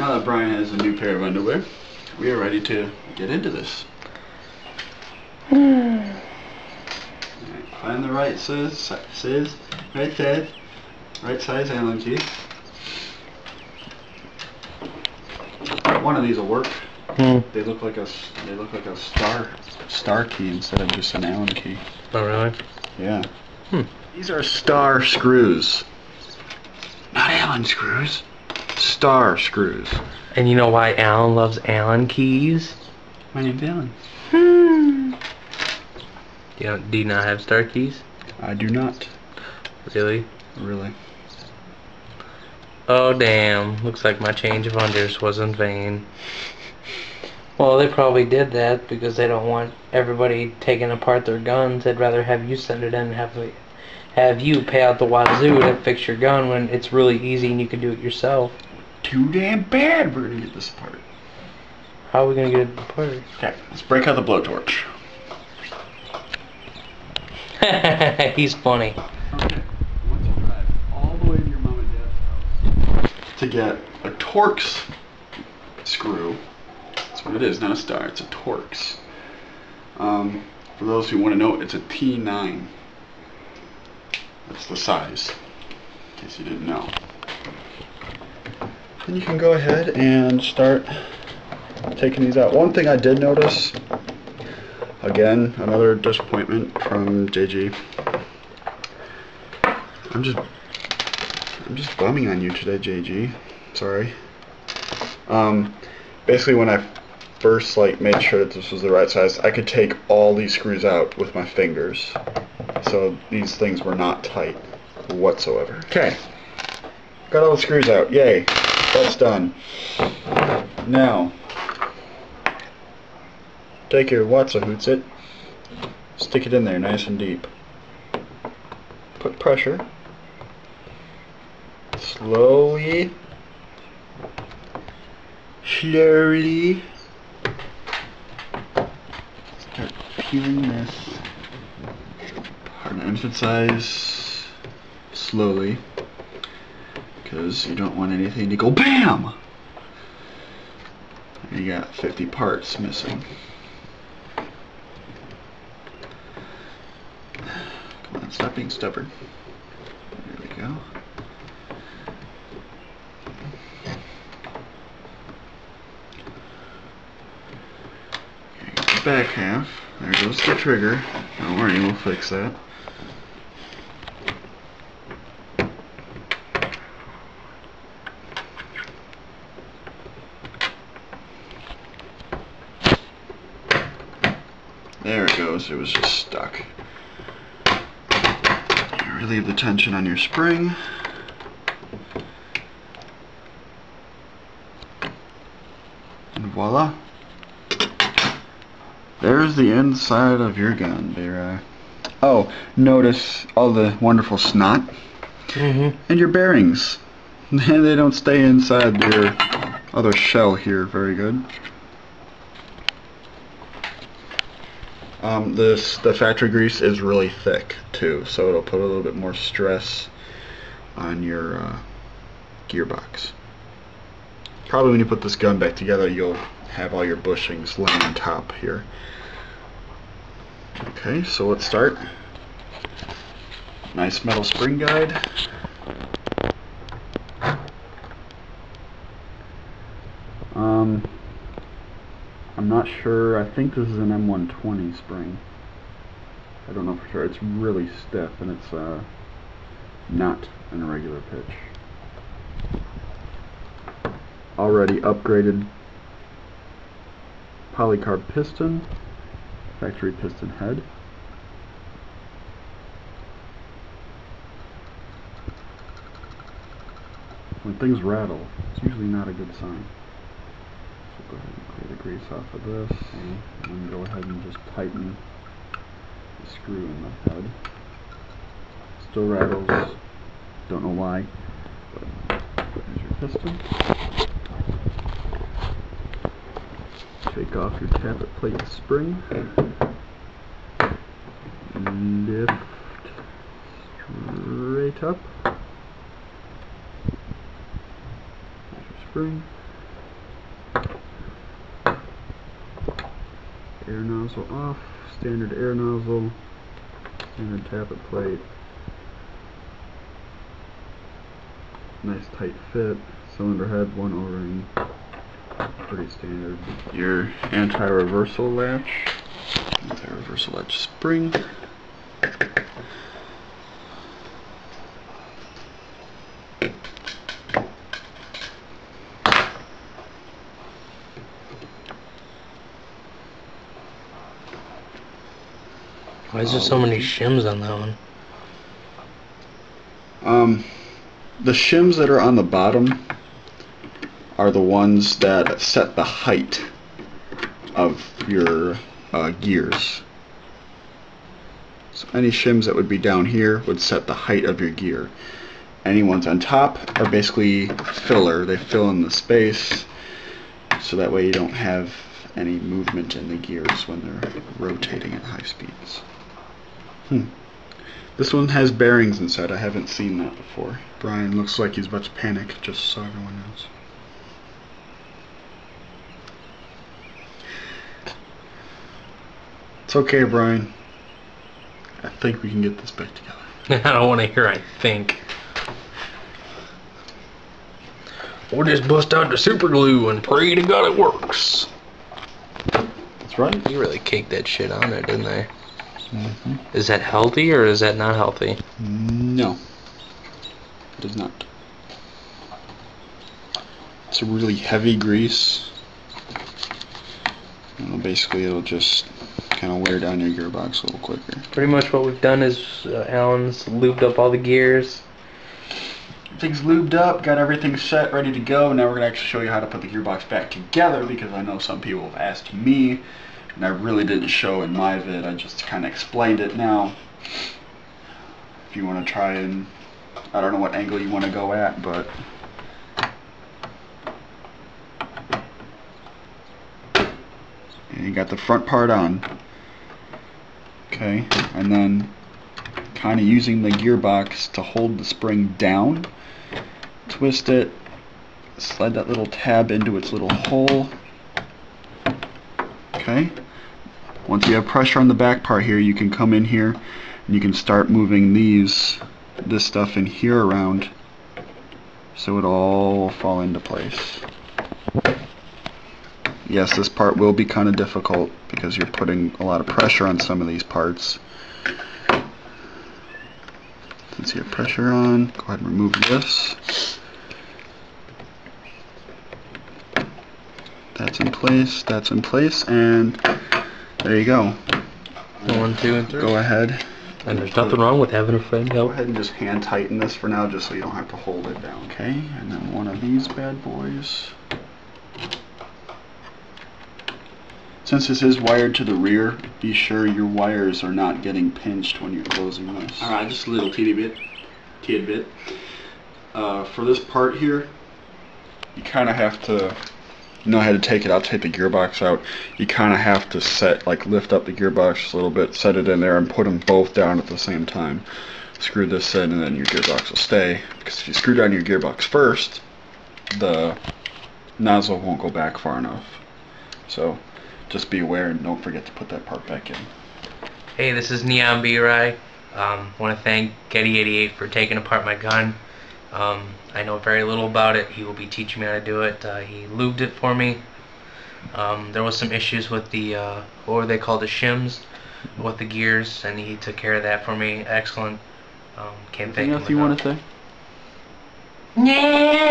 now that Bryan has a new pair of underwear, we are ready to get into this. Right, find the right size Allen key. One of these will work. They look like a star key instead of just an Allen key. Oh really? Yeah. These are star screws. Not Allen screws. Star screws. And you know why Alan loves Allen keys? My name's Allen. Do you not have star keys? I do not. Really? Really. Oh damn, looks like my change of unders was in vain. Well, they probably did that because they don't want everybody taking apart their guns. They'd rather have you send it in and have you pay out the wazoo to fix your gun when it's really easy and you can do it yourself. Too damn bad. We're gonna get this apart. How are we gonna get it apart? Okay, let's break out the blowtorch. He's funny. Okay, once you drive all the way to your mom and dad's house to get a Torx screw, that's what it is, not a star, it's a Torx. For those who want to know, it's a T9. That's the size, in case you didn't know. Then you can go ahead and start taking these out. One thing I did notice, again, another disappointment from JG. I'm just bumming on you today, JG. Sorry. Basically, when I first made sure that this was the right size, I could take all these screws out with my fingers. So these things were not tight whatsoever. Okay. Got all the screws out. Yay. That's done. Now, take your Watsa-hootsit, stick it in there nice and deep. Put pressure. Slowly. Start peeling this apart. Infant size slowly, because you don't want anything to go BAM! And you got 50 parts missing. Come on, stop being stubborn. There we go. Okay, the back half. There goes the trigger. Don't worry, we'll fix that. There it goes, it was just stuck. You relieve the tension on your spring. And voila. There's the inside of your gun. Oh, notice all the wonderful snot. And your bearings. They don't stay inside your other shell here very good. The factory grease is really thick too, so it'll put a little bit more stress on your gearbox. Probably when you put this gun back together, you'll have all your bushings laying on top here. Okay, so let's start. Nice metal spring guide. I'm not sure. I think this is an M120 spring. I don't know for sure. It's really stiff and it's not an irregular pitch. Already upgraded polycarb piston, factory piston head. When things rattle, it's usually not a good sign. So go ahead and clear the grease off of this, and then go ahead and just tighten the screw in the head. Still rattles, don't know why, but there's your piston. Take off your tappet plate spring. Lift straight up. There's your spring. Air nozzle off, standard air nozzle, standard tappet plate. Nice tight fit, cylinder head, one O-ring, pretty standard. Your anti-reversal latch spring. Why is there so many shims on that one? The shims that are on the bottom are the ones that set the height of your gears. So any shims that would be down here would set the height of your gear. Any ones on top are basically filler. They fill in the space so that way you don't have any movement in the gears when they're rotating at high speeds. This one has bearings inside. I haven't seen that before. Brian looks like he's about to panic, just so everyone knows. It's okay, Brian. I think we can get this back together. I don't want to hear I think. We'll just bust out the super glue and pray to God it works. That's right. You really caked that shit on there, didn't they? Mm-hmm. Is that healthy or is that not healthy? No, it is not. It's a really heavy grease. Basically, it'll just kind of wear down your gearbox a little quicker. Pretty much what we've done is Alan's lubed up all the gears. Everything's lubed up, got everything set, ready to go. Now we're going to actually show you how to put the gearbox back together, because I know some people have asked me, and I really didn't show in my vid. I just kind of explained it now. If you want to try and, I don't know what angle you want to go at, but and you got the front part on. Okay, and then kind of using the gearbox to hold the spring down, twist it, slide that little tab into its little hole. Okay, once you have pressure on the back part here, you can come in here and you can start moving this stuff in here around so it'll all fall into place. Yes, this part will be kind of difficult because you're putting a lot of pressure on some of these parts. Since you have pressure on, go ahead and remove this. That's in place, and there you go. 1, 2, and 3. Go ahead. And there's nothing wrong with having a friend Go help. ahead and just hand tighten this for now, just so you don't have to hold it down. Okay, and then one of these bad boys. Since this is wired to the rear, be sure your wires are not getting pinched when you're closing this. Alright, just a little tidbit. For this part here, you kind of have to know how to take it out, take the gearbox out. You kind of have to lift up the gearbox just a little bit, set it in there, and put them both down at the same time. Screw this in, and then your gearbox will stay. Because if you screw down your gearbox first, the nozzle won't go back far enough. So just be aware and don't forget to put that part back in. Hey, this is Neon B-Rai. Want to thank Getty88 for taking apart my gun. I know very little about it. He will be teaching me how to do it. He lubed it for me. There was some issues with the, what were they called, the shims, with the gears, and he took care of that for me. Excellent. Can't thank him enough. Anything else you want to say? Yeah.